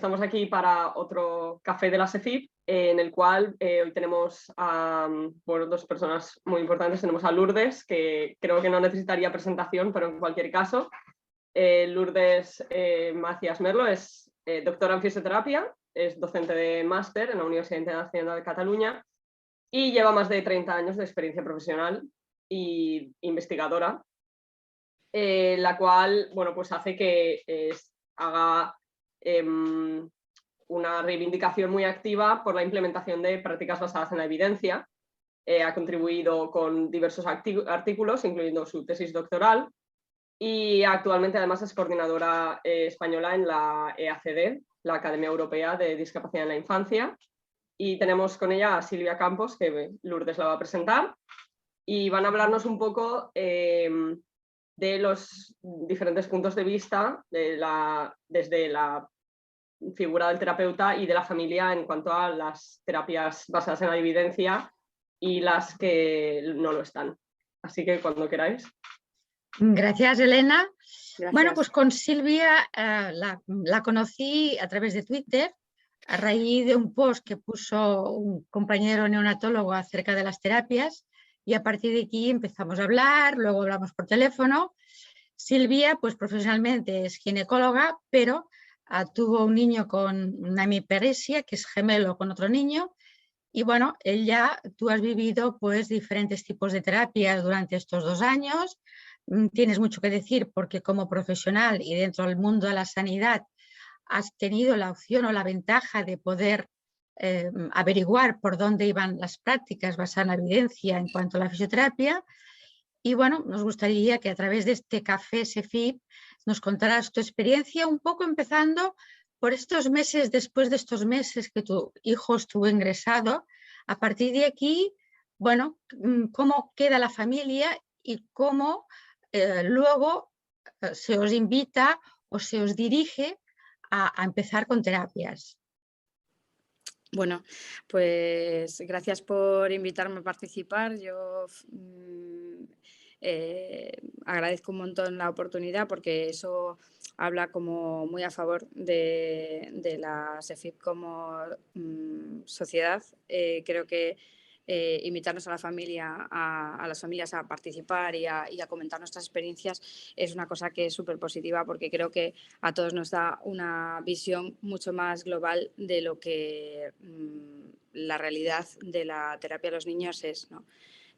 estamos aquí para otro café de la SEFIP, en el cual hoy tenemos a dos personas muy importantes. Tenemos a Lourdes, que creo que no necesitaría presentación, pero en cualquier caso, Lourdes Macías Merlo es doctora en fisioterapia, es docente de máster en la Universidad Internacional de Cataluña y lleva más de 30 años de experiencia profesional e investigadora, la cual, bueno, pues hace que haga una reivindicación muy activa por la implementación de prácticas basadas en la evidencia. Ha contribuido con diversos artículos, incluyendo su tesis doctoral, y actualmente además es coordinadora española en la EACD, la Academia Europea de Discapacidad en la Infancia, y tenemos con ella a Silvia Campos, que Lourdes la va a presentar, y van a hablarnos un poco de los diferentes puntos de vista desde la figura del terapeuta y de la familia en cuanto a las terapias basadas en la evidencia y las que no lo están. Así que cuando queráis. Gracias, Elena. Gracias. Bueno, pues con Silvia la conocí a través de Twitter a raíz de un post que puso un compañero neonatólogo acerca de las terapias, y a partir de aquí empezamos a hablar, luego hablamos por teléfono. Silvia, pues profesionalmente es ginecóloga, pero tuvo un niño con una hemiparesia, que es gemelo con otro niño, y bueno, tú has vivido pues diferentes tipos de terapias durante estos 2 años. Tienes mucho que decir porque como profesional y dentro del mundo de la sanidad has tenido la opción o la ventaja de poder averiguar por dónde iban las prácticas basadas en la evidencia en cuanto a la fisioterapia. Y bueno, nos gustaría que a través de este café SEFIP nos contaras tu experiencia, un poco empezando por estos meses, después de estos meses que tu hijo estuvo ingresado. A partir de aquí, bueno, cómo queda la familia y cómo luego se os invita o se os dirige a empezar con terapias. Bueno, pues gracias por invitarme a participar. Yo agradezco un montón la oportunidad porque eso habla como muy a favor de la SEFIP como sociedad. Creo que invitarnos a la familia, a las familias a participar y a comentar nuestras experiencias es una cosa que es súper positiva, porque creo que a todos nos da una visión mucho más global de lo que la realidad de la terapia a los niños es, ¿no?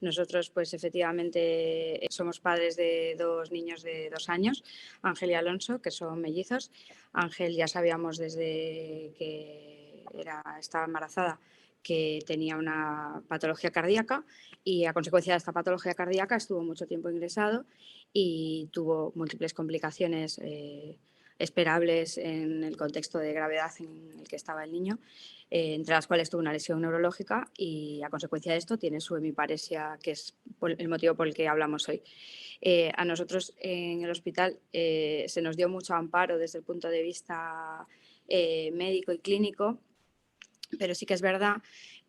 Nosotros, pues efectivamente, somos padres de 2 niños de 2 años, Ángel y Alonso, que son mellizos. Ángel ya sabíamos desde que estaba embarazada que tenía una patología cardíaca, y a consecuencia de esta patología cardíaca estuvo mucho tiempo ingresado y tuvo múltiples complicaciones esperables en el contexto de gravedad en el que estaba el niño, entre las cuales tuvo una lesión neurológica, y a consecuencia de esto tiene su hemiparesia, que es el motivo por el que hablamos hoy. A nosotros en el hospital se nos dio mucho amparo desde el punto de vista médico y clínico, pero sí que es verdad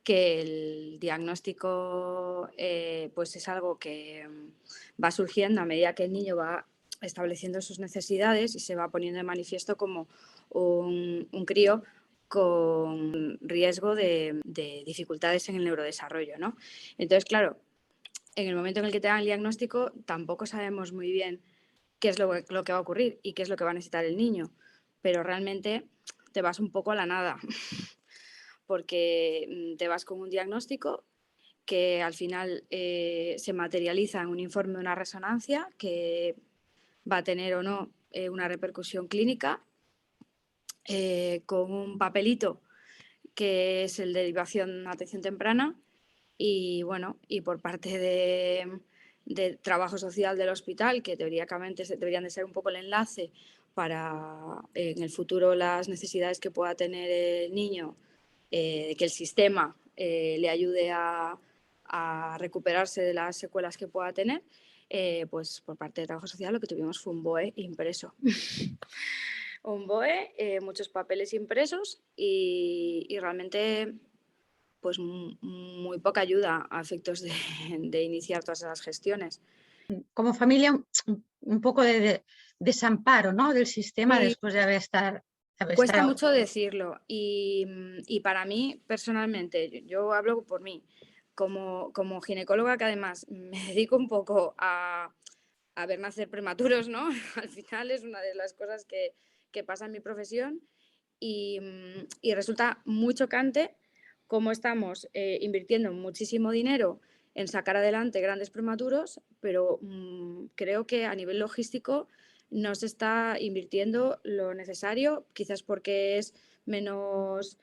que el diagnóstico pues es algo que va surgiendo a medida que el niño va estableciendo sus necesidades y se va poniendo de manifiesto como un crío con riesgo de dificultades en el neurodesarrollo, ¿no? Entonces, claro, en el momento en el que te dan el diagnóstico tampoco sabemos muy bien qué es lo que va a ocurrir y qué es lo que va a necesitar el niño, pero realmente te vas un poco a la nada porque te vas con un diagnóstico que al final se materializa en un informe de una resonancia que va a tener o no una repercusión clínica, con un papelito que es el de derivación atención temprana, y bueno, y por parte de trabajo social del hospital, que teóricamente deberían de ser un poco el enlace para en el futuro las necesidades que pueda tener el niño, de que el sistema le ayude a recuperarse de las secuelas que pueda tener, pues por parte de trabajo social lo que tuvimos fue un BOE impreso. Un BOE, muchos papeles impresos y realmente pues muy poca ayuda a efectos de iniciar todas esas gestiones. Como familia, un poco de desamparo, ¿no?, del sistema, Sí. después de haber estado Cuesta Está- mucho decirlo y para mí, personalmente, yo hablo por mí, como ginecóloga que además me dedico un poco a ver nacer prematuros, ¿no? Al final es una de las cosas que pasa en mi profesión y resulta muy chocante cómo estamos invirtiendo muchísimo dinero en sacar adelante grandes prematuros, pero creo que a nivel logístico no se está invirtiendo lo necesario, quizás porque es menos,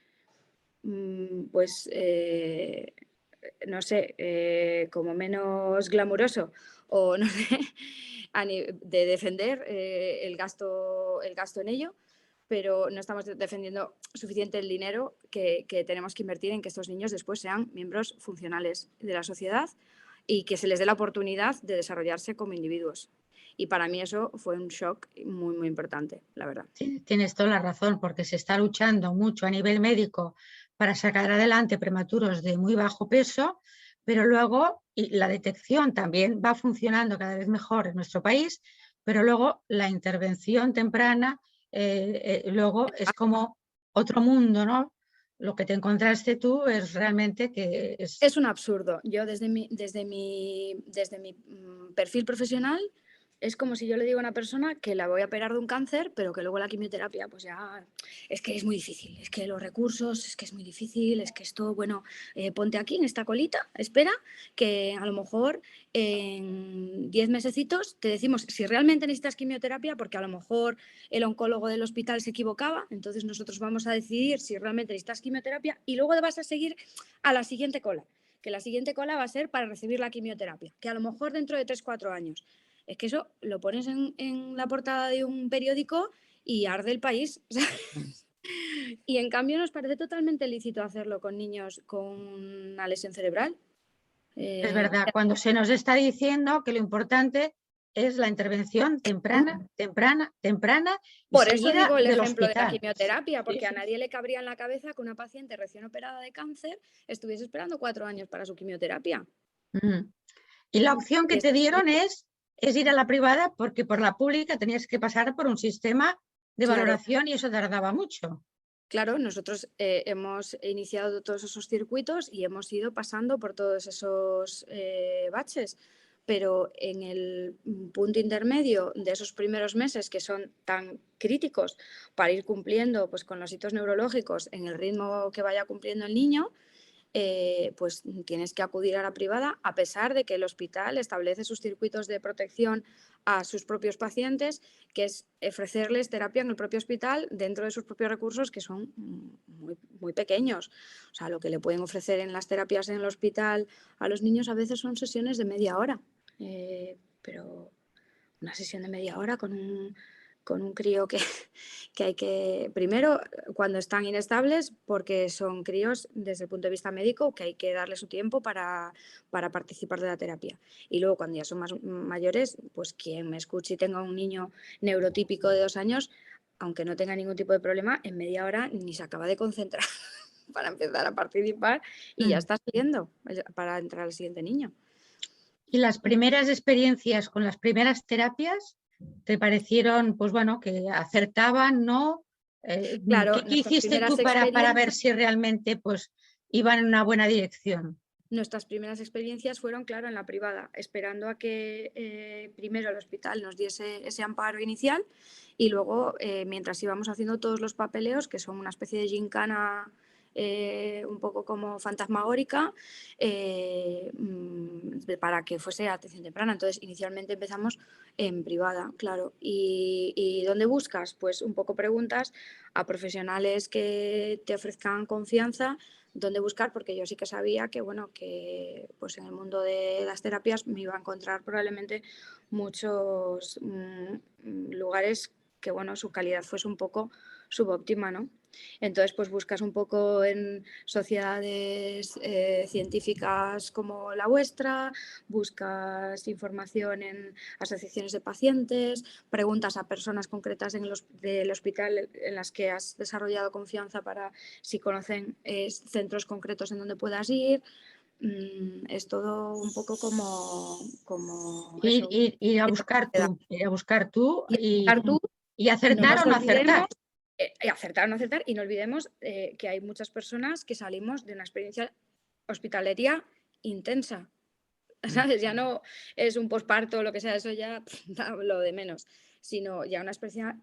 pues, no sé, como menos glamuroso o no sé, de defender el gasto en ello, pero no estamos defendiendo suficiente el dinero que tenemos que invertir en que estos niños después sean miembros funcionales de la sociedad y que se les dé la oportunidad de desarrollarse como individuos. Y para mí eso fue un shock muy, muy importante, la verdad. Sí, tienes toda la razón, porque se está luchando mucho a nivel médico para sacar adelante prematuros de muy bajo peso, pero luego y la detección también va funcionando cada vez mejor en nuestro país, pero luego la intervención temprana luego es como otro mundo, ¿no? Lo que te encontraste tú es realmente que Es un absurdo. Yo desde mi perfil profesional es como si yo le digo a una persona que la voy a operar de un cáncer, pero que luego la quimioterapia, pues ya es que es muy difícil, es que los recursos, es que es muy difícil, es que esto, bueno, ponte aquí en esta colita, espera, que a lo mejor en 10 mesecitos te decimos si realmente necesitas quimioterapia, porque a lo mejor el oncólogo del hospital se equivocaba, entonces nosotros vamos a decidir si realmente necesitas quimioterapia y luego vas a seguir a la siguiente cola, que la siguiente cola va a ser para recibir la quimioterapia, que a lo mejor dentro de 3-4 años. Es que eso lo pones en la portada de un periódico y arde el país. Y en cambio nos parece totalmente lícito hacerlo con niños con una lesión cerebral. es verdad, cuando se nos está diciendo que lo importante es la intervención temprana, temprana, temprana y Por eso seguida digo el del ejemplo de la hospital. quimioterapia, porque Sí, a sí. nadie le cabría en la cabeza que una paciente recién operada de cáncer estuviese esperando 4 años para su quimioterapia. Y la opción Y que te dieron es ir a la privada porque por la pública tenías que pasar por un sistema de claro, valoración y eso tardaba mucho. claro, nosotros hemos iniciado todos esos circuitos y hemos ido pasando por todos esos baches, pero en el punto intermedio de esos primeros meses que son tan críticos para ir cumpliendo pues, con los hitos neurológicos en el ritmo que vaya cumpliendo el niño, pues tienes que acudir a la privada a pesar de que el hospital establece sus circuitos de protección a sus propios pacientes, que es ofrecerles terapia en el propio hospital dentro de sus propios recursos que son muy, muy pequeños. O sea, lo que le pueden ofrecer en las terapias en el hospital a los niños a veces son sesiones de media hora, pero una sesión de media hora con un crío que hay que, primero, cuando están inestables, porque son críos desde el punto de vista médico, que hay que darle su tiempo para participar de la terapia. Y luego, cuando ya son más mayores, pues quien me escuche y tenga un niño neurotípico de 2 años, aunque no tenga ningún tipo de problema, en media hora ni se acaba de concentrar para empezar a participar y ya está saliendo para entrar al siguiente niño. Y las primeras experiencias con las primeras terapias, ¿te parecieron, pues bueno, que acertaban, no? Claro, ¿Qué hiciste tú para ver si realmente pues iban en una buena dirección? Nuestras primeras experiencias fueron, claro, en la privada, esperando a que primero el hospital nos diese ese amparo inicial y luego, mientras íbamos haciendo todos los papeleos, que son una especie de gincana un poco como fantasmagórica, para que fuese atención temprana. Entonces, inicialmente empezamos en privada, claro. ¿Y dónde buscas? Pues un poco preguntas a profesionales que te ofrezcan confianza dónde buscar, porque yo sí que sabía que, bueno, que pues en el mundo de las terapias me iba a encontrar probablemente muchos lugares que, bueno, su calidad fuese un poco subóptima, ¿no? Entonces, pues buscas un poco en sociedades científicas como la vuestra, buscas información en asociaciones de pacientes, preguntas a personas concretas del hospital en las que has desarrollado confianza para si conocen centros concretos en donde puedas ir. Es todo un poco como eso. Ir a buscar tú Y acertar tú, y no acertar nos o no olvidemos, acertar. acertar o no acertar, y no olvidemos que hay muchas personas que salimos de una experiencia hospitalaria intensa, ¿sabes? Ya no es un posparto o lo que sea, eso ya lo de menos, sino ya una experiencia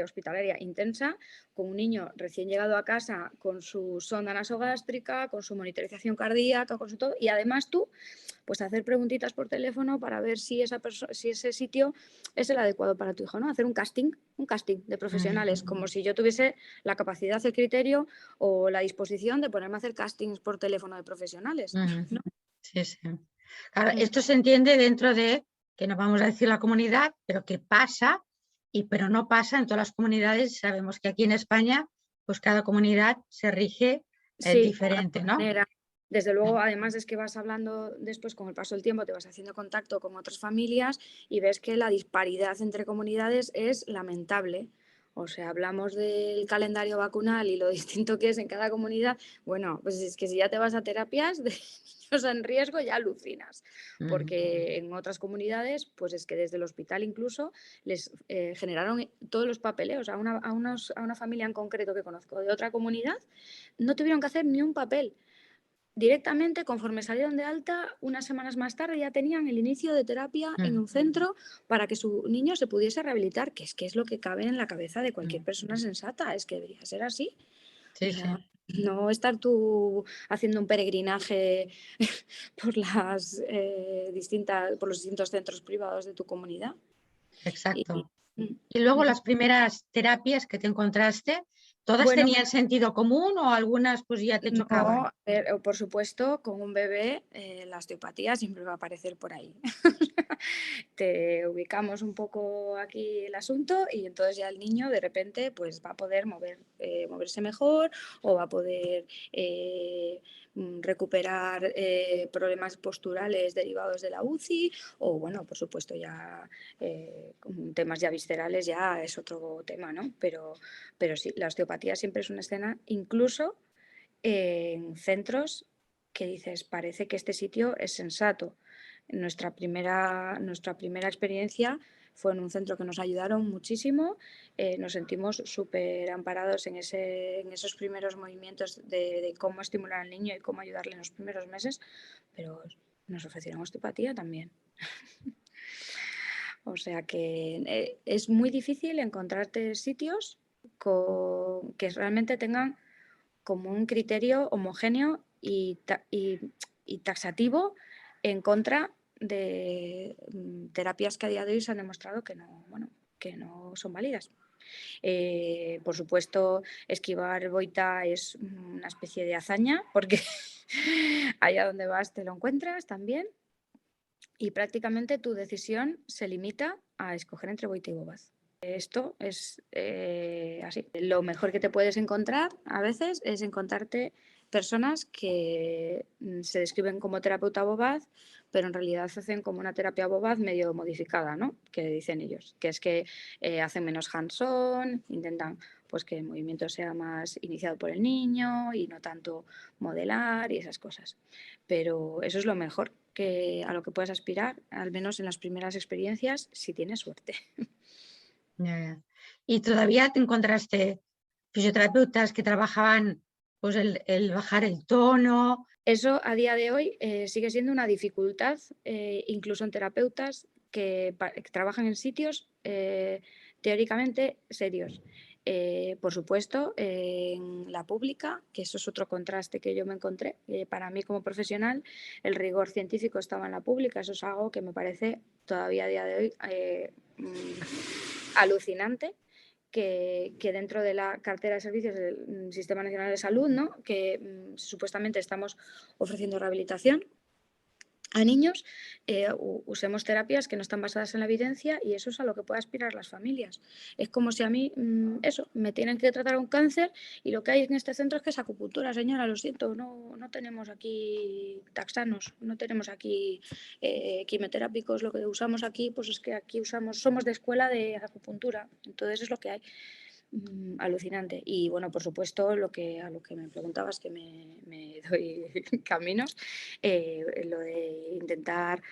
hospitalaria intensa, con un niño recién llegado a casa, con su sonda nasogástrica, con su monitorización cardíaca, con su todo, y además tú, pues hacer preguntitas por teléfono para ver si ese sitio es el adecuado para tu hijo, ¿no? Hacer un casting de profesionales, como si yo tuviese la capacidad, el criterio o la disposición de ponerme a hacer castings por teléfono de profesionales, ¿no? Sí, sí. Claro, esto se entiende dentro de, que no vamos a decir la comunidad, pero que pasa, pero no pasa en todas las comunidades. Sabemos que aquí en España, pues cada comunidad se rige Sí, diferente, ¿no? Desde luego, además es que vas hablando después, con el paso del tiempo, te vas haciendo contacto con otras familias y ves que la disparidad entre comunidades es lamentable. O sea, hablamos del calendario vacunal y lo distinto que es en cada comunidad. Bueno, pues es que si ya te vas a terapias de niños en riesgo, ya alucinas. Porque en otras comunidades, pues es que desde el hospital incluso les generaron todos los papeleos a una familia en concreto que conozco de otra comunidad, no tuvieron que hacer ni un papel. Directamente, conforme salieron de alta, unas semanas más tarde ya tenían el inicio de terapia en un centro para que su niño se pudiese rehabilitar, que es lo que cabe en la cabeza de cualquier persona sensata, es que debería ser así. Sí, O sea, sí. no estar tú haciendo un peregrinaje por por los distintos centros privados de tu comunidad. Exacto. Y Y luego las primeras terapias que te encontraste, ¿todas bueno, tenían sentido común o algunas pues ya te chocaban? no, por supuesto, con un bebé la osteopatía siempre va a aparecer por ahí. Te ubicamos un poco aquí el asunto y entonces ya el niño de repente pues va a poder moverse mejor o va a poder recuperar problemas posturales derivados de la UCI o bueno, por supuesto ya temas ya viscerales ya es otro tema, ¿no? Pero sí, la osteopatía siempre es una escena incluso en centros que dices, parece que este sitio es sensato. Nuestra primera experiencia fue en un centro que nos ayudaron muchísimo, nos sentimos súper amparados en esos primeros movimientos de cómo estimular al niño y cómo ayudarle en los primeros meses, pero nos ofrecieron osteopatía también. O sea que es muy difícil encontrarte sitios que realmente tengan como un criterio homogéneo y taxativo en contra de terapias que a día de hoy se han demostrado que no son válidas. Por supuesto, esquivar boita es una especie de hazaña porque allá donde vas te lo encuentras también y prácticamente tu decisión se limita a escoger entre boita y bobaz. Esto es así. Lo mejor que te puedes encontrar a veces es encontrarte personas que se describen como terapeuta bobaz, pero en realidad hacen como una terapia bobaz medio modificada, ¿no? Que dicen ellos, que es que hacen menos hands-on, intentan pues que el movimiento sea más iniciado por el niño y no tanto modelar y esas cosas. Pero eso es lo mejor a lo que puedes aspirar, al menos en las primeras experiencias, si tienes suerte. ¿Y todavía te encontraste fisioterapeutas que trabajaban pues el bajar el tono? Eso a día de hoy sigue siendo una dificultad, incluso en terapeutas que trabajan en sitios teóricamente serios. Por supuesto, en la pública, que eso es otro contraste que yo me encontré. Para mí como profesional, el rigor científico estaba en la pública, eso es algo que me parece todavía a día de hoy alucinante. Que dentro de la cartera de servicios del Sistema Nacional de Salud, ¿no? Que supuestamente estamos ofreciendo rehabilitación a niños, usemos terapias que no están basadas en la evidencia y eso es a lo que pueden aspirar las familias. Es como si a mí, me tienen que tratar un cáncer y lo que hay en este centro es que es acupuntura, señora, lo siento, no tenemos aquí taxanos, no tenemos aquí quimioterápicos, lo que usamos aquí, pues es que aquí somos de escuela de acupuntura, entonces es lo que hay. alucinante. Y bueno, por supuesto, a lo que me preguntabas, que me doy caminos, lo de intentar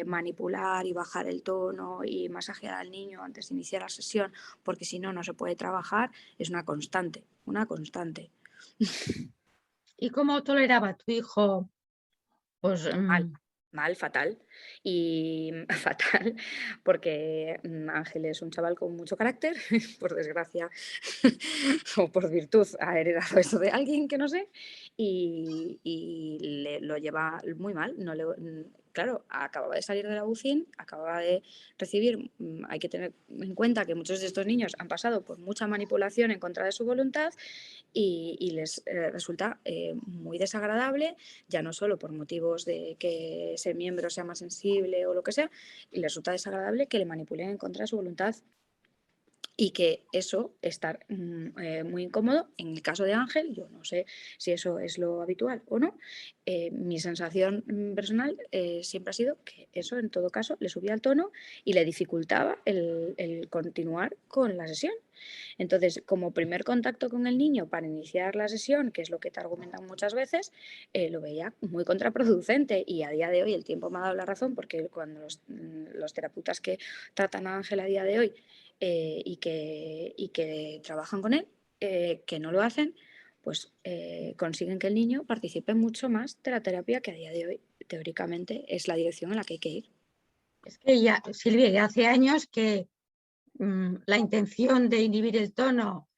manipular y bajar el tono y masajear al niño antes de iniciar la sesión, porque si no, no se puede trabajar, es una constante, una constante. ¿Y cómo toleraba tu hijo? Pues Mal, fatal. Y fatal, porque Ángel es un chaval con mucho carácter, por desgracia o por virtud ha heredado eso de alguien que no sé, y lo lleva muy mal. Claro, acababa de salir de la UCI, acababa de recibir, hay que tener en cuenta que muchos de estos niños han pasado por mucha manipulación en contra de su voluntad y les resulta muy desagradable, ya no solo por motivos de que ese miembro sea más sensible o lo que sea, y les resulta desagradable que le manipulen en contra de su voluntad y que eso, estar muy incómodo, en el caso de Ángel, yo no sé si eso es lo habitual o no, mi sensación personal siempre ha sido que eso en todo caso le subía el tono y le dificultaba el continuar con la sesión. Entonces, como primer contacto con el niño para iniciar la sesión, que es lo que te argumentan muchas veces, lo veía muy contraproducente y a día de hoy el tiempo me ha dado la razón porque cuando los terapeutas que tratan a Ángel a día de hoy y que trabajan con él, que no lo hacen, pues consiguen que el niño participe mucho más de la terapia, que a día de hoy teóricamente es la dirección en la que hay que ir. es que ya, Silvia, ya hace años que la intención de inhibir el tono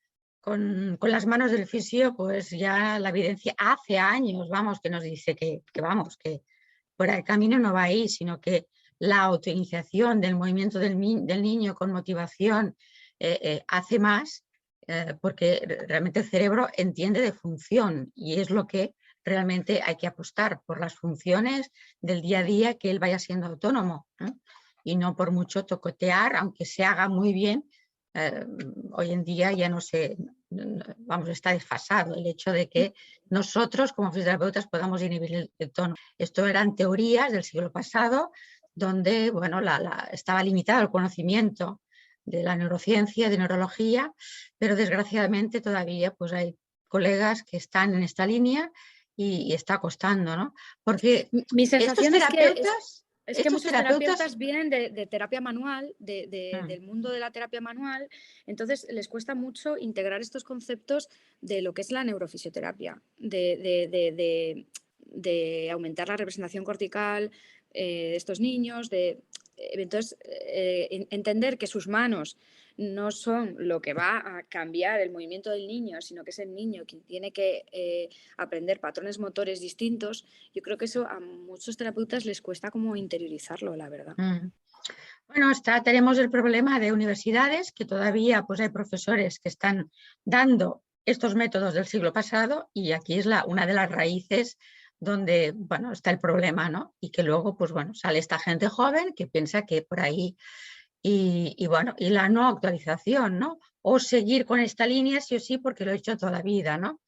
con las manos del fisio, pues ya la evidencia hace años, vamos, que nos dice vamos, que por el camino no va ahí, sino que la autoiniciación del movimiento del niño con motivación hace más, porque realmente el cerebro entiende de función y es lo que realmente hay que apostar por las funciones del día a día, que él vaya siendo autónomo, ¿no? Y no por mucho tocotear, aunque se haga muy bien. Hoy en día ya no sé, vamos, está desfasado el hecho de que nosotros como fisioterapeutas podamos inhibir el tono. Esto eran teorías del siglo pasado donde, bueno, estaba limitado el conocimiento de la neurociencia, de neurología, pero desgraciadamente todavía pues hay colegas que están en esta línea y está costando, ¿no? Porque mi sensación estos terapeutas... es que muchos terapeutas vienen de terapia manual, del mundo de la terapia manual, entonces les cuesta mucho integrar estos conceptos de lo que es la neurofisioterapia, de aumentar la representación cortical de estos niños, entonces entender que sus manos no son lo que va a cambiar el movimiento del niño, sino que es el niño quien tiene que aprender patrones motores distintos. Yo creo que eso a muchos terapeutas les cuesta como interiorizarlo, la verdad. Bueno, tenemos el problema de universidades, que todavía pues, hay profesores que están dando estos métodos del siglo pasado y aquí es una de las raíces donde bueno, está el problema, ¿no? Y que luego pues, bueno, sale esta gente joven que piensa que por ahí bueno, y la no actualización, ¿no? O seguir con esta línea sí o sí porque lo he hecho toda la vida, ¿no?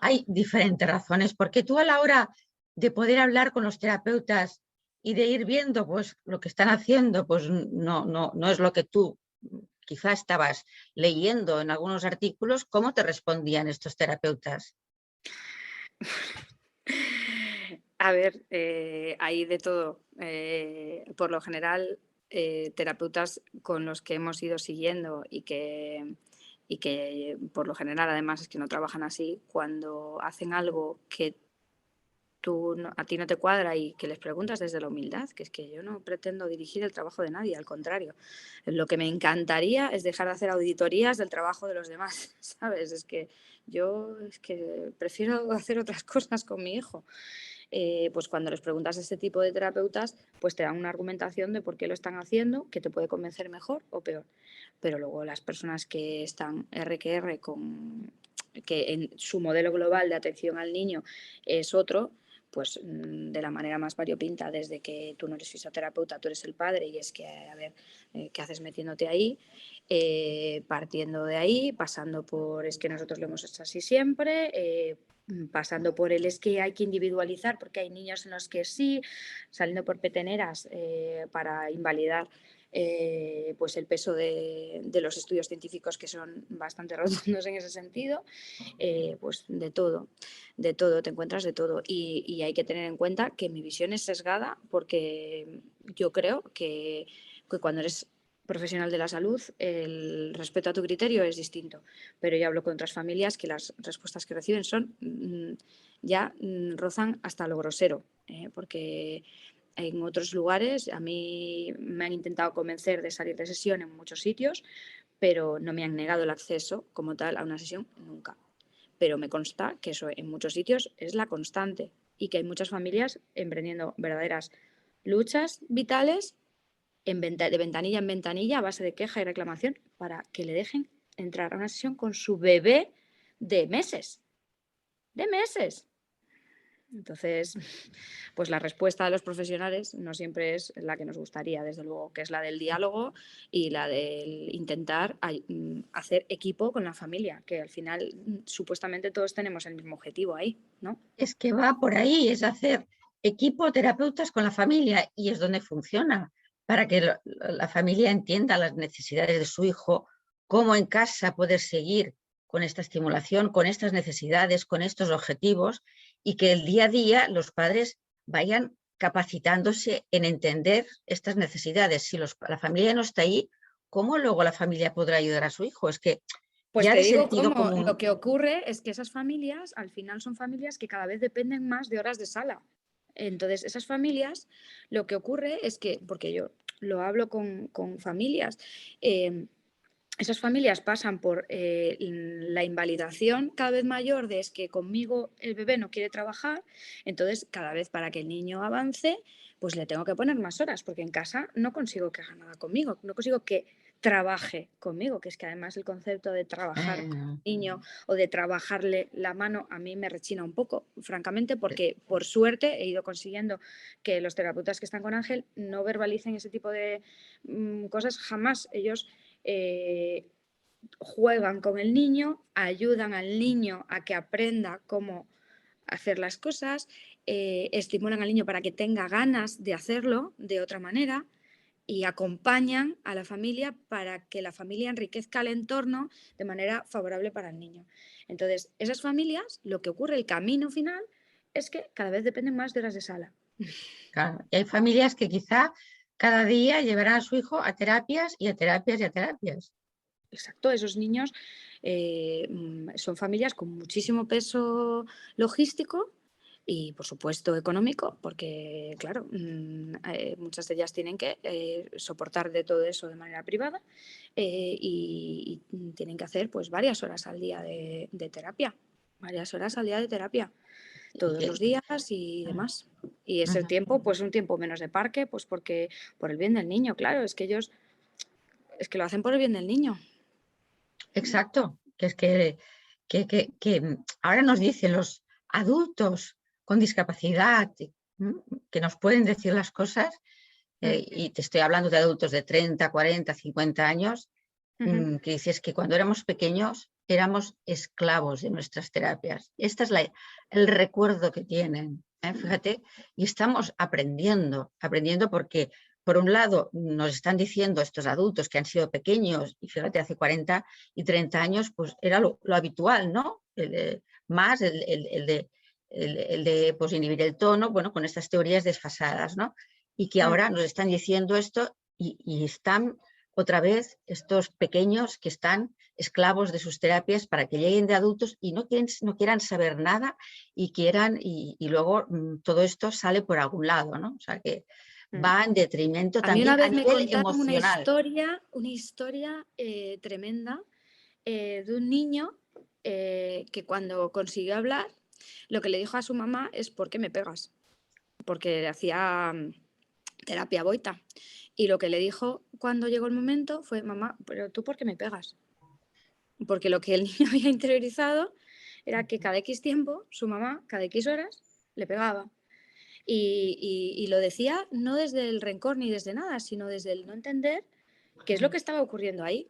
Hay diferentes razones, porque tú a la hora de poder hablar con los terapeutas y de ir viendo pues lo que están haciendo, pues no es lo que tú quizás estabas leyendo en algunos artículos, ¿cómo te respondían estos terapeutas? A ver, hay de todo. Por lo general, terapeutas con los que hemos ido siguiendo y que por lo general además es que no trabajan así, cuando hacen algo que a ti no te cuadra y que les preguntas desde la humildad, que es que yo no pretendo dirigir el trabajo de nadie, al contrario. Lo que me encantaría es dejar de hacer auditorías del trabajo de los demás, ¿sabes? Yo prefiero hacer otras cosas con mi hijo. Pues cuando les preguntas a este tipo de terapeutas, pues te dan una argumentación de por qué lo están haciendo, que te puede convencer mejor o peor. Pero luego las personas que están R que en su modelo global de atención al niño es otro, pues de la manera más variopinta, desde que tú no eres fisioterapeuta, tú eres el padre y es que, a ver, ¿qué haces metiéndote ahí? Partiendo de ahí, pasando por es que nosotros lo hemos hecho así siempre, pasando por el es que hay que individualizar porque hay niños en los que sí, saliendo por peteneras para invalidar pues el peso de los estudios científicos que son bastante rotundos en ese sentido, pues de todo, te encuentras de todo. Y hay que tener en cuenta que mi visión es sesgada porque yo creo que cuando eres profesional de la salud, el respeto a tu criterio es distinto. Pero yo hablo con otras familias que las respuestas que reciben son ya rozan hasta lo grosero, porque en otros lugares a mí me han intentado convencer de salir de sesión en muchos sitios, pero no me han negado el acceso como tal a una sesión nunca. Pero me consta que eso en muchos sitios es la constante y que hay muchas familias emprendiendo verdaderas luchas vitales de ventanilla en ventanilla a base de queja y reclamación para que le dejen entrar a una sesión con su bebé de meses. De meses. Entonces, pues la respuesta de los profesionales no siempre es la que nos gustaría, desde luego, que es la del diálogo y la del intentar hacer equipo con la familia, que al final supuestamente todos tenemos el mismo objetivo ahí, ¿no? Es que va por ahí, es hacer equipo terapeutas con la familia y es donde funciona, para que la familia entienda las necesidades de su hijo, cómo en casa poder seguir con esta estimulación, con estas necesidades, con estos objetivos y que el día a día los padres vayan capacitándose en entender estas necesidades. Si la familia no está ahí, ¿cómo luego la familia podrá ayudar a su hijo? Es que pues ya te de digo sentido cómo común. lo que ocurre es que esas familias al final son familias que cada vez dependen más de horas de sala. Entonces, esas familias, lo que ocurre es que, porque yo lo hablo con familias, esas familias pasan por la invalidación cada vez mayor de es que conmigo el bebé no quiere trabajar, entonces cada vez para que el niño avance, pues le tengo que poner más horas, porque en casa no consigo que haga nada conmigo, no consigo que trabaje conmigo, que es que además el concepto de trabajar con el niño o de trabajarle la mano a mí me rechina un poco, francamente, porque por suerte he ido consiguiendo que los terapeutas que están con Ángel no verbalicen ese tipo de cosas jamás. Ellos juegan con el niño, ayudan al niño a que aprenda cómo hacer las cosas, estimulan al niño para que tenga ganas de hacerlo de otra manera y acompañan a la familia para que la familia enriquezca el entorno de manera favorable para el niño. Entonces, esas familias, lo que ocurre, el camino final, es que cada vez dependen más de horas de sala. Claro. Y hay familias que quizá cada día llevarán a su hijo a terapias y a terapias y a terapias. Exacto, esos niños son familias con muchísimo peso logístico y, por supuesto, económico, porque, claro, muchas de ellas tienen que soportar de todo eso de manera privada y tienen que hacer pues varias horas al día de terapia, varias horas al día de terapia, todos los días y demás. Y ese tiempo, pues un tiempo menos de parque, pues porque por el bien del niño, claro, es que ellos es que lo hacen por el bien del niño. Exacto, que es que ahora nos dicen los adultos con discapacidad que nos pueden decir las cosas, y te estoy hablando de adultos de 30, 40, 50 años, que dices que cuando éramos pequeños éramos esclavos de nuestras terapias. Este es el recuerdo que tienen, fíjate, y estamos aprendiendo porque por un lado nos están diciendo estos adultos que han sido pequeños y fíjate hace 40 y 30 años pues era lo habitual, ¿no? Más el de pues, inhibir el tono, bueno, con estas teorías desfasadas, ¿no? Y que ahora nos están diciendo esto y están otra vez estos pequeños que están esclavos de sus terapias para que lleguen de adultos y no quieran saber nada y luego todo esto sale por algún lado, ¿no? O sea que va en detrimento también a nivel emocional. Una historia tremenda de un niño que cuando consiguió hablar, lo que le dijo a su mamá es ¿por qué me pegas? Porque hacía terapia boita. Y lo que le dijo cuando llegó el momento fue, mamá, pero tú ¿por qué me pegas? Porque lo que el niño había interiorizado era que cada X tiempo, su mamá, cada X horas, le pegaba. Y lo decía no desde el rencor ni desde nada, sino desde el no entender ¿Qué es lo que estaba ocurriendo ahí?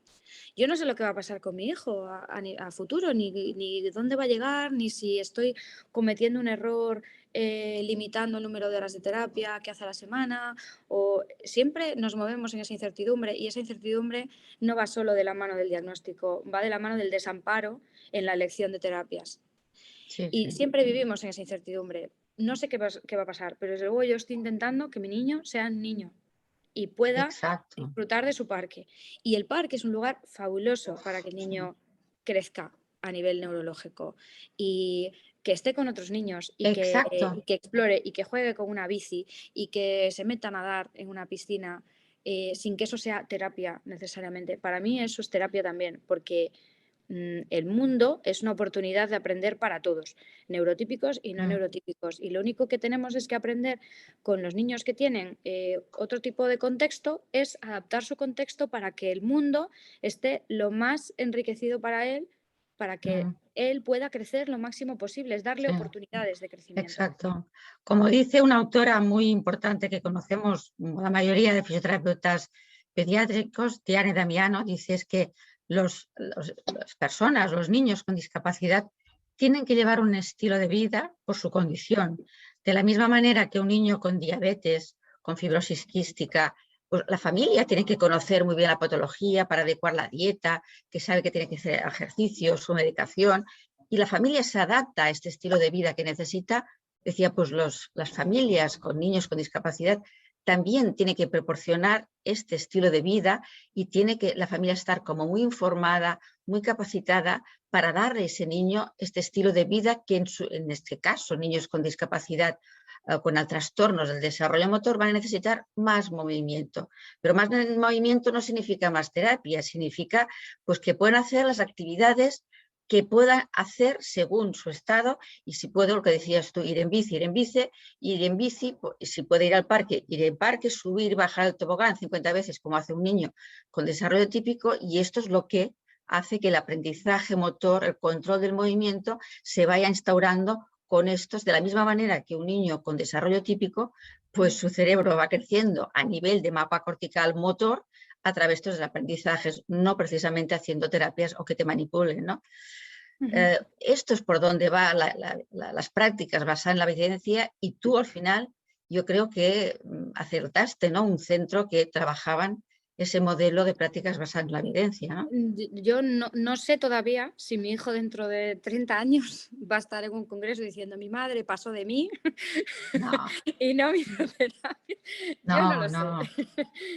Yo no sé lo que va a pasar con mi hijo a futuro, ni dónde va a llegar, ni si estoy cometiendo un error limitando el número de horas de terapia que hace a la semana, o siempre nos movemos en esa incertidumbre, y esa incertidumbre no va solo de la mano del diagnóstico, va de la mano del desamparo en la elección de terapias. Sí, Y sí. siempre vivimos en esa incertidumbre. No sé qué va a pasar, pero desde luego yo estoy intentando que mi niño sea un niño y pueda Exacto. disfrutar de su parque. Y el parque es un lugar fabuloso para que el niño crezca a nivel neurológico y que esté con otros niños Exacto. y que explore y que juegue con una bici y que se meta a nadar en una piscina sin que eso sea terapia necesariamente. Para mí eso es terapia también, porque el mundo es una oportunidad de aprender para todos, neurotípicos y no Mm. neurotípicos. Y lo único que tenemos es que aprender con los niños que tienen otro tipo de contexto es adaptar su contexto para que el mundo esté lo más enriquecido para él, para que Mm. él pueda crecer lo máximo posible, es darle Sí. oportunidades de crecimiento. Exacto. Como dice una autora muy importante que conocemos la mayoría de fisioterapeutas pediátricos, Diane Damiano, dice es que las personas, los niños con discapacidad, tienen que llevar un estilo de vida por su condición. De la misma manera que un niño con diabetes, con fibrosis quística, pues la familia tiene que conocer muy bien la patología para adecuar la dieta, que sabe que tiene que hacer ejercicio, su medicación, y la familia se adapta a este estilo de vida que necesita. Decía, pues las familias con niños con discapacidad también tienen que proporcionar este estilo de vida y tiene que la familia estar como muy informada, muy capacitada para darle a ese niño este estilo de vida que en este caso niños con discapacidad con trastornos del desarrollo motor van a necesitar más movimiento. Pero más movimiento no significa más terapia, significa pues que pueden hacer las actividades que puedan hacer según su estado, y si puedo, lo que decías tú, ir en bici, si puede ir al parque, ir en parque, subir, bajar el tobogán 50 veces como hace un niño con desarrollo típico, y esto es lo que hace que el aprendizaje motor, el control del movimiento se vaya instaurando con estos, de la misma manera que un niño con desarrollo típico, pues su cerebro va creciendo a nivel de mapa cortical motor a través de los aprendizajes, no precisamente haciendo terapias o que te manipulen, ¿no? Esto es por donde van las prácticas basadas en la evidencia, y tú al final yo creo que acertaste, ¿no? Un centro que trabajaban ese modelo de prácticas basadas en la evidencia, ¿no? Yo no sé todavía si mi hijo dentro de 30 años va a estar en un congreso diciendo mi madre pasó de mí No, y no mi terapia. Yo no no, lo sé.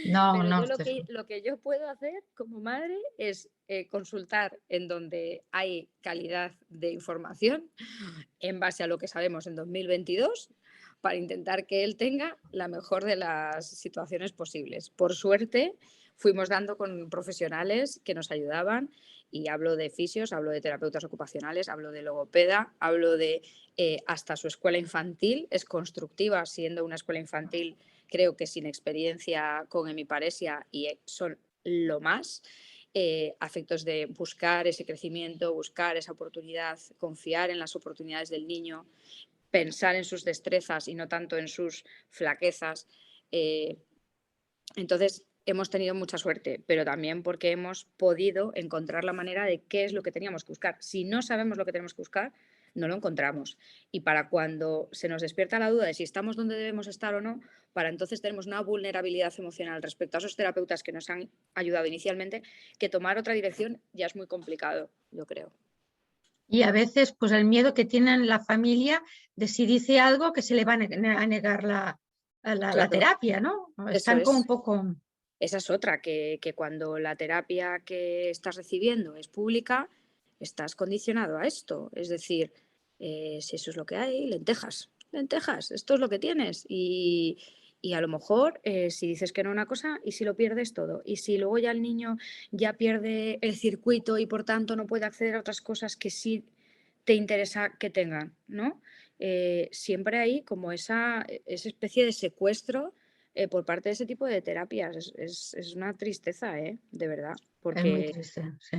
no, no, Pero no. yo lo que yo puedo hacer como madre es consultar en donde hay calidad de información en base a lo que sabemos en 2022 para intentar que él tenga la mejor de las situaciones posibles. Por suerte, fuimos dando con profesionales que nos ayudaban, y hablo de fisios, hablo de terapeutas ocupacionales, hablo de logopeda, hablo de hasta su escuela infantil, es constructiva, siendo una escuela infantil, creo que sin experiencia con hemiparesia, y son lo más. Afectos de buscar ese crecimiento, buscar esa oportunidad, confiar en las oportunidades del niño, pensar en sus destrezas y no tanto en sus flaquezas. Entonces, hemos tenido mucha suerte, pero también porque hemos podido encontrar la manera de qué es lo que teníamos que buscar. Si no sabemos lo que tenemos que buscar, no lo encontramos. Y para cuando se nos despierta la duda de si estamos donde debemos estar o no, para entonces tenemos una vulnerabilidad emocional respecto a esos terapeutas que nos han ayudado inicialmente, que tomar otra dirección ya es muy complicado, yo creo. Y a veces, pues el miedo que tienen la familia de si dice algo que se le va a negar la Claro, terapia, ¿no? eso Están como un es. poco... Esa es otra, que cuando la terapia que estás recibiendo es pública, estás condicionado a esto. Es decir, si eso es lo que hay, lentejas, lentejas, esto es lo que tienes. Y a lo mejor, si dices que no una cosa, y si lo pierdes todo, y si luego ya el niño ya pierde el circuito y por tanto no puede acceder a otras cosas que sí te interesa que tengan, ¿no? Siempre hay como esa especie de secuestro por parte de ese tipo de terapias. Es una tristeza, de verdad, Es muy porque triste, sí.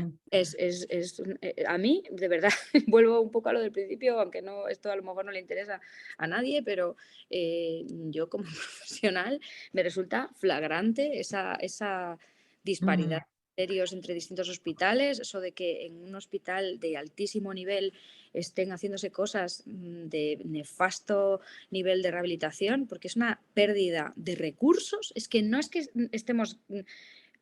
a mí, de verdad, vuelvo un poco a lo del principio, aunque no, esto a lo mejor no le interesa a nadie, pero yo como profesional me resulta flagrante esa disparidad de criterios entre distintos hospitales, eso de que en un hospital de altísimo nivel estén haciéndose cosas de nefasto nivel de rehabilitación, porque es una pérdida de recursos. Es que no es que estemos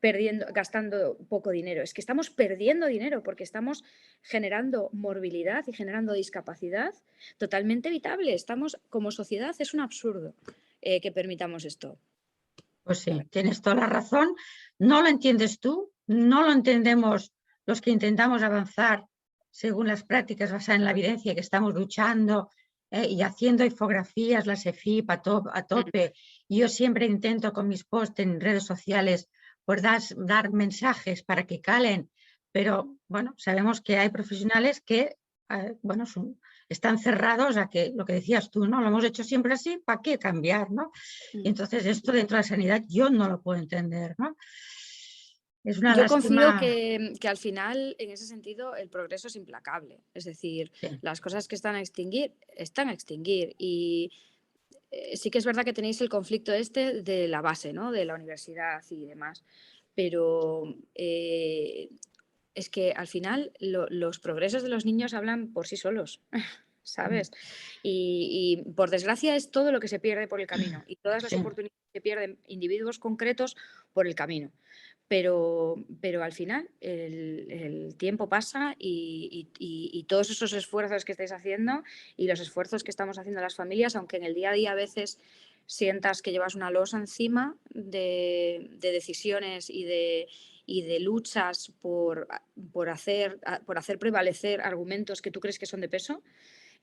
gastando poco dinero, es que estamos perdiendo dinero porque estamos generando morbilidad y generando discapacidad totalmente evitable. Estamos, como sociedad, es un absurdo que permitamos esto. Pues sí, tienes toda la razón. No lo entiendes tú, no lo entendemos los que intentamos avanzar según las prácticas basadas en la evidencia, que estamos luchando y haciendo infografías, las EFIP a tope. Yo siempre intento con mis posts en redes sociales pues dar mensajes para que calen, pero bueno, sabemos que hay profesionales que bueno, están cerrados a que lo que decías tú, ¿no? Lo hemos hecho siempre así, ¿para qué cambiar, no? Y entonces esto dentro de la sanidad yo no lo puedo entender, ¿no? Es una Yo lástima. confío que al final, en ese sentido, el progreso es implacable. Es decir, Sí. las cosas que están a extinguir, están a extinguir. Y sí que es verdad que tenéis el conflicto este de la base, ¿no? De la universidad y demás. Pero es que al final los progresos de los niños hablan por sí solos, ¿sabes? Y por desgracia es todo lo que se pierde por el camino y todas las Sí. oportunidades que pierden individuos concretos por el camino. Pero al final el tiempo pasa y todos esos esfuerzos que estáis haciendo y los esfuerzos que estamos haciendo las familias, aunque en el día a día a veces sientas que llevas una losa encima de decisiones y de luchas por hacer prevalecer argumentos que tú crees que son de peso,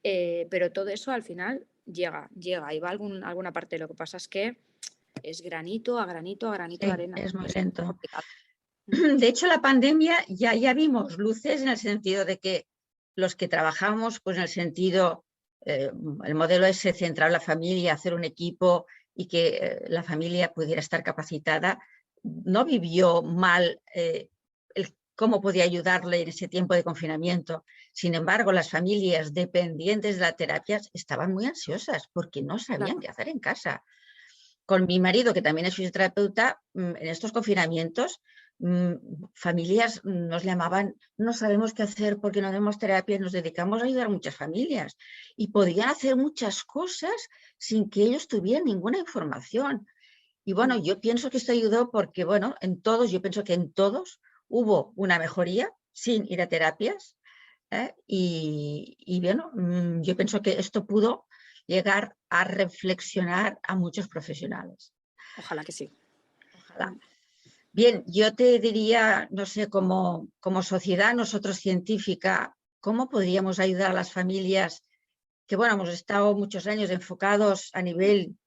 pero todo eso al final llega y va a alguna parte. Lo que pasa es que es granito a granito a granito de Sí, arena. es muy lento. Complicado. De hecho, la pandemia ya vimos luces en el sentido de que los que trabajamos, pues en el sentido, el modelo ese centrar la familia, hacer un equipo y que la familia pudiera estar capacitada, no vivió mal cómo podía ayudarle en ese tiempo de confinamiento. Sin embargo, las familias dependientes de las terapias estaban muy ansiosas porque no sabían qué hacer en casa. Con mi marido, que también es fisioterapeuta, en estos confinamientos, familias nos llamaban, no sabemos qué hacer porque no tenemos terapia, nos dedicamos a ayudar a muchas familias y podían hacer muchas cosas sin que ellos tuvieran ninguna información. Y bueno, yo pienso que esto ayudó porque, bueno, yo pienso que en todos hubo una mejoría sin ir a terapias, y bueno, yo pienso que esto pudo llegar a reflexionar a muchos profesionales. Ojalá que sí. Ojalá. Bien, yo te diría, no sé, como sociedad, nosotros científica, ¿cómo podríamos ayudar a las familias que, bueno, hemos estado muchos años enfocados a nivel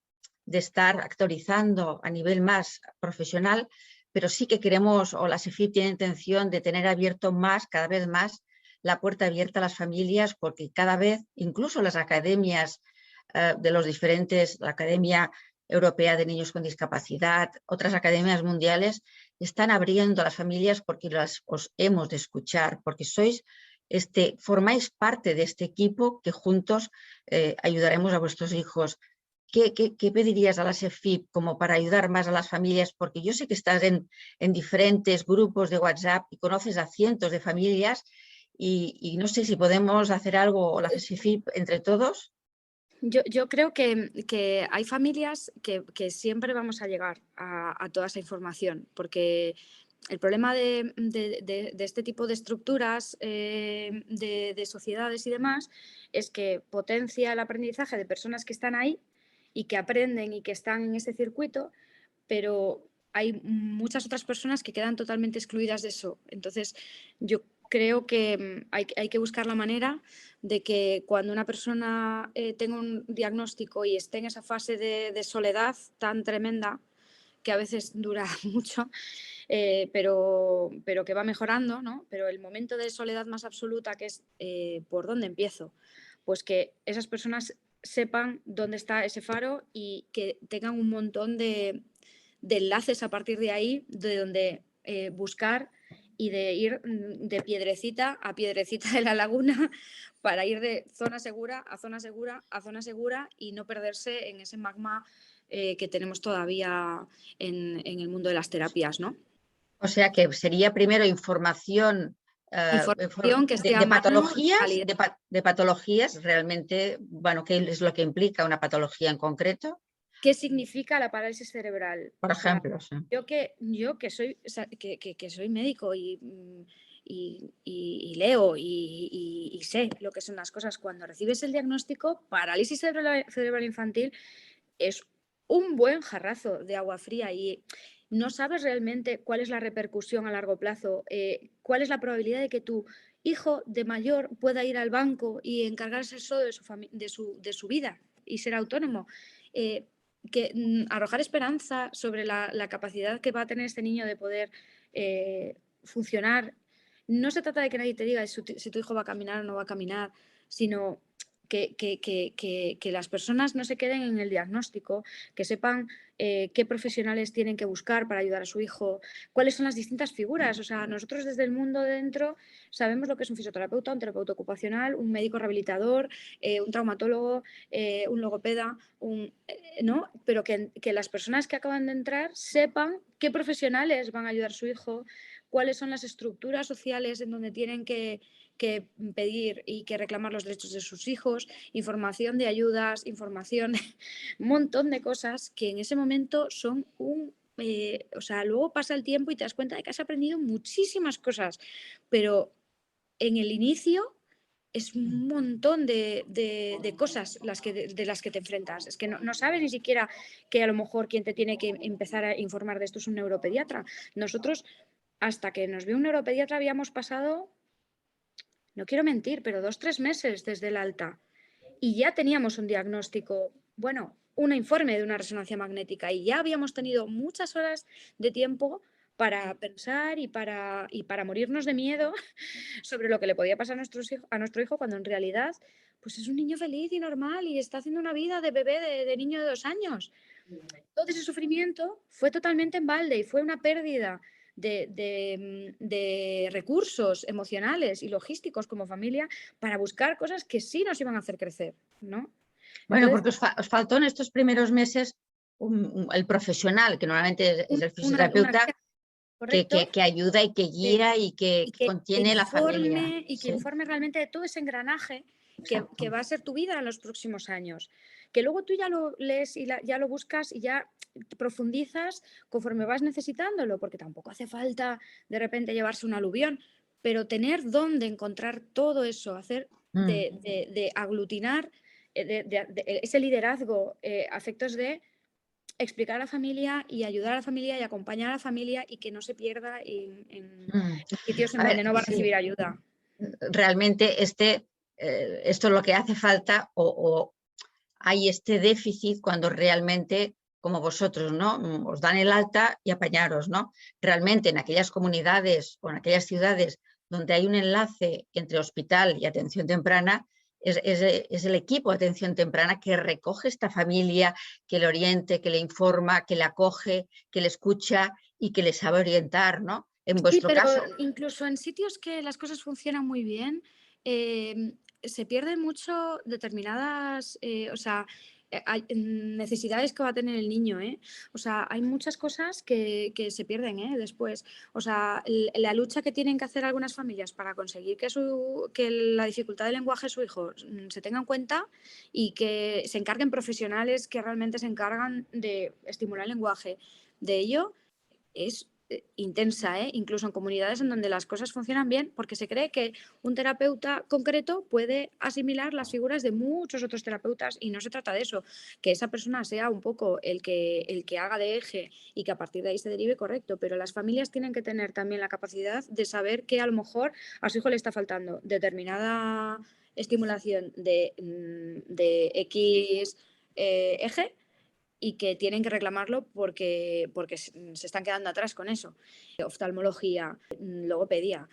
de estar actualizando a nivel más profesional, pero sí que queremos, o la SEFIP tiene intención de tener abierto cada vez más, la puerta abierta a las familias, porque cada vez, incluso las academias de los diferentes, la Academia Europea de Niños con Discapacidad, otras academias mundiales, están abriendo a las familias porque os hemos de escuchar, porque formáis parte de este equipo que juntos ayudaremos a vuestros hijos. ¿Qué pedirías a la SEFIP como para ayudar más a las familias? Porque yo sé que estás en diferentes grupos de WhatsApp y conoces a cientos de familias y no sé si podemos hacer algo, la SEFIP, entre todos. Yo creo que hay familias que siempre vamos a llegar a toda esa información, porque el problema de este tipo de estructuras, de sociedades y demás, es que potencia el aprendizaje de personas que están ahí y que aprenden y que están en ese circuito, pero hay muchas otras personas que quedan totalmente excluidas de eso. Entonces, yo creo que hay que buscar la manera de que cuando una persona tenga un diagnóstico y esté en esa fase de soledad tan tremenda, que a veces dura mucho, pero que va mejorando, ¿no? Pero el momento de soledad más absoluta, que es ¿por dónde empiezo? Pues que esas personas sepan dónde está ese faro y que tengan un montón de enlaces a partir de ahí, de donde buscar y de ir de piedrecita a piedrecita de la laguna para ir de zona segura a zona segura a zona segura y no perderse en ese magma que tenemos todavía en el mundo de las terapias, ¿no? O sea que sería primero información, Información que esté a de mano, patologías, calidad. de patologías realmente, bueno, ¿qué es lo que implica una patología en concreto? ¿Qué significa la parálisis cerebral? Por O sea, ejemplo, sí. yo que soy, que soy médico y leo y sé lo que son las cosas, cuando recibes el diagnóstico, parálisis cerebral infantil es un buen jarrazo de agua fría y no sabes realmente cuál es la repercusión a largo plazo, cuál es la probabilidad de que tu hijo de mayor pueda ir al banco y encargarse solo de su vida y ser autónomo. Arrojar esperanza sobre la capacidad que va a tener este niño de poder funcionar. No se trata de que nadie te diga si tu hijo va a caminar o no va a caminar, sino que las personas no se queden en el diagnóstico, que sepan qué profesionales tienen que buscar para ayudar a su hijo, cuáles son las distintas figuras. O sea, nosotros desde el mundo de dentro sabemos lo que es un fisioterapeuta, un terapeuta ocupacional, un médico rehabilitador, un traumatólogo, un logopeda, ¿no? Pero que las personas que acaban de entrar sepan qué profesionales van a ayudar a su hijo, cuáles son las estructuras sociales en donde tienen que pedir y que reclamar los derechos de sus hijos, información de ayudas, información, un montón de cosas que en ese momento son o sea, luego pasa el tiempo y te das cuenta de que has aprendido muchísimas cosas, pero en el inicio es un montón de cosas de las que te enfrentas. Es que no sabes ni siquiera que a lo mejor quien te tiene que empezar a informar de esto es un neuropediatra. Nosotros, hasta que nos vio un neuropediatra, habíamos pasado, no quiero mentir, pero 2-3 meses desde el alta. Y ya teníamos un diagnóstico, bueno, un informe de una resonancia magnética y ya habíamos tenido muchas horas de tiempo para pensar y para morirnos de miedo sobre lo que le podía pasar a nuestro hijo cuando en realidad pues es un niño feliz y normal y está haciendo una vida de bebé, de niño de 2 años. Todo ese sufrimiento fue totalmente en balde y fue una pérdida de recursos emocionales y logísticos como familia para buscar cosas que sí nos iban a hacer crecer, ¿no? Bueno, Entonces, porque os faltó en estos primeros meses el profesional, que normalmente es el fisioterapeuta, que ayuda y que guía y que contiene la familia. Y que Sí, informe realmente de todo ese engranaje que exacto. va a ser tu vida en los próximos años. Que luego tú ya lo lees y ya lo buscas y ya profundizas conforme vas necesitándolo, porque tampoco hace falta de repente llevarse un aluvión, pero tener dónde encontrar todo eso, hacer de aglutinar ese liderazgo a efectos de explicar a la familia y ayudar a la familia y acompañar a la familia y que no se pierda en sitios en A ver, donde no va a sí, recibir ayuda. realmente esto es lo que hace falta o hay este déficit cuando realmente, como vosotros, ¿no? Os dan el alta y apañaros, ¿no? Realmente en aquellas comunidades o en aquellas ciudades donde hay un enlace entre hospital y atención temprana, es el equipo de atención temprana que recoge esta familia, que le oriente, que le informa, que le acoge, que le escucha y que le sabe orientar, ¿no? En Sí, vuestro pero caso. incluso en sitios que las cosas funcionan muy bien, se pierden mucho determinadas, o sea, hay necesidades que va a tener el niño, ¿eh? O sea, hay muchas cosas que se pierden, ¿eh? Después. O sea, la lucha que tienen que hacer algunas familias para conseguir que la dificultad del lenguaje de su hijo se tenga en cuenta y que se encarguen profesionales que realmente se encargan de estimular el lenguaje de ello es intensa, incluso en comunidades en donde las cosas funcionan bien, porque se cree que un terapeuta concreto puede asimilar las figuras de muchos otros terapeutas y no se trata de eso, que esa persona sea un poco el que haga de eje y que a partir de ahí se derive correcto, pero las familias tienen que tener también la capacidad de saber que a lo mejor a su hijo le está faltando determinada estimulación de X eje y que tienen que reclamarlo porque se están quedando atrás con eso. Oftalmología, logopedia,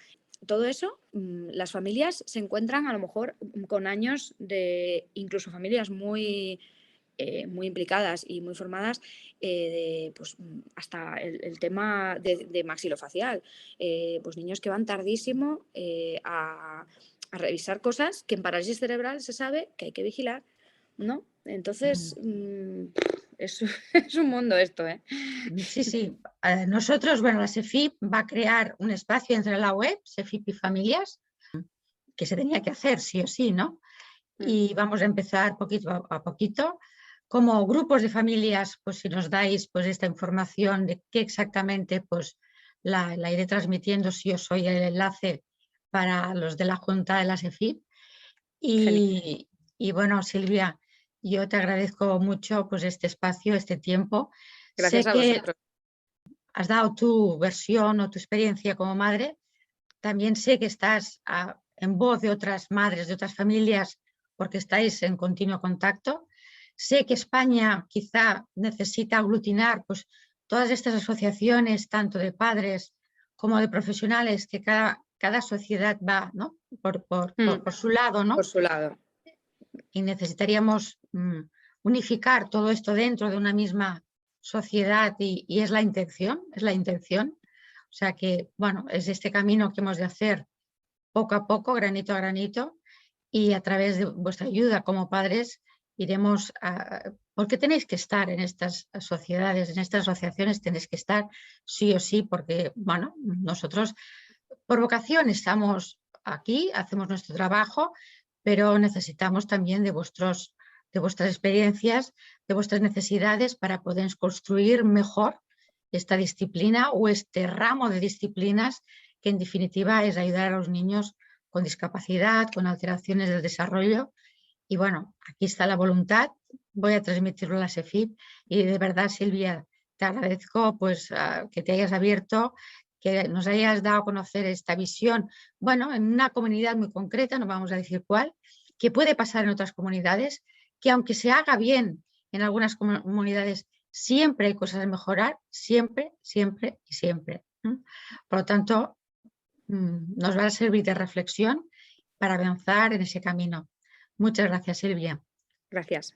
todo eso, las familias se encuentran a lo mejor con años de, incluso familias muy implicadas y muy formadas, pues, hasta el tema de maxilofacial. Pues niños que van tardísimo a revisar cosas que en parálisis cerebral se sabe que hay que vigilar, ¿no? Entonces, es un mundo esto, ¿eh? Sí, sí. Nosotros, bueno, la SEFIP va a crear un espacio entre la web, SEFIP y Familias, que se tenía que hacer sí o sí, ¿no? Y vamos a empezar poquito a poquito. Como grupos de familias, pues si nos dais pues esta información de qué exactamente, pues la iré transmitiendo si yo soy el enlace para los de la Junta de la SEFIP. Y bueno, Silvia, yo te agradezco mucho pues este espacio, este tiempo. Gracias Sé a que vosotros. has dado tu versión o tu experiencia como madre. También sé que estás en voz de otras madres, de otras familias, porque estáis en continuo contacto. Sé que España quizá necesita aglutinar pues, todas estas asociaciones, tanto de padres como de profesionales, que cada sociedad va, ¿no? por su lado, ¿no? Por su lado. Y necesitaríamos unificar todo esto dentro de una misma sociedad y es la intención, es la intención. O sea que, bueno, es este camino que hemos de hacer poco a poco, granito a granito, y a través de vuestra ayuda como padres iremos a... Porque tenéis que estar en estas sociedades, en estas asociaciones, tenéis que estar sí o sí, porque, bueno, nosotros por vocación estamos aquí, hacemos nuestro trabajo, pero necesitamos también de vuestras experiencias, de vuestras necesidades para poder construir mejor esta disciplina o este ramo de disciplinas que en definitiva es ayudar a los niños con discapacidad, con alteraciones del desarrollo. Y bueno, aquí está la voluntad, voy a transmitirlo a la SEFIP y de verdad, Silvia, te agradezco pues, que te hayas abierto, que nos hayas dado a conocer esta visión, bueno, en una comunidad muy concreta, no vamos a decir cuál, que puede pasar en otras comunidades, que aunque se haga bien en algunas comunidades, siempre hay cosas a mejorar, siempre, siempre y siempre. Por lo tanto, nos va a servir de reflexión para avanzar en ese camino. Muchas gracias, Silvia. Gracias.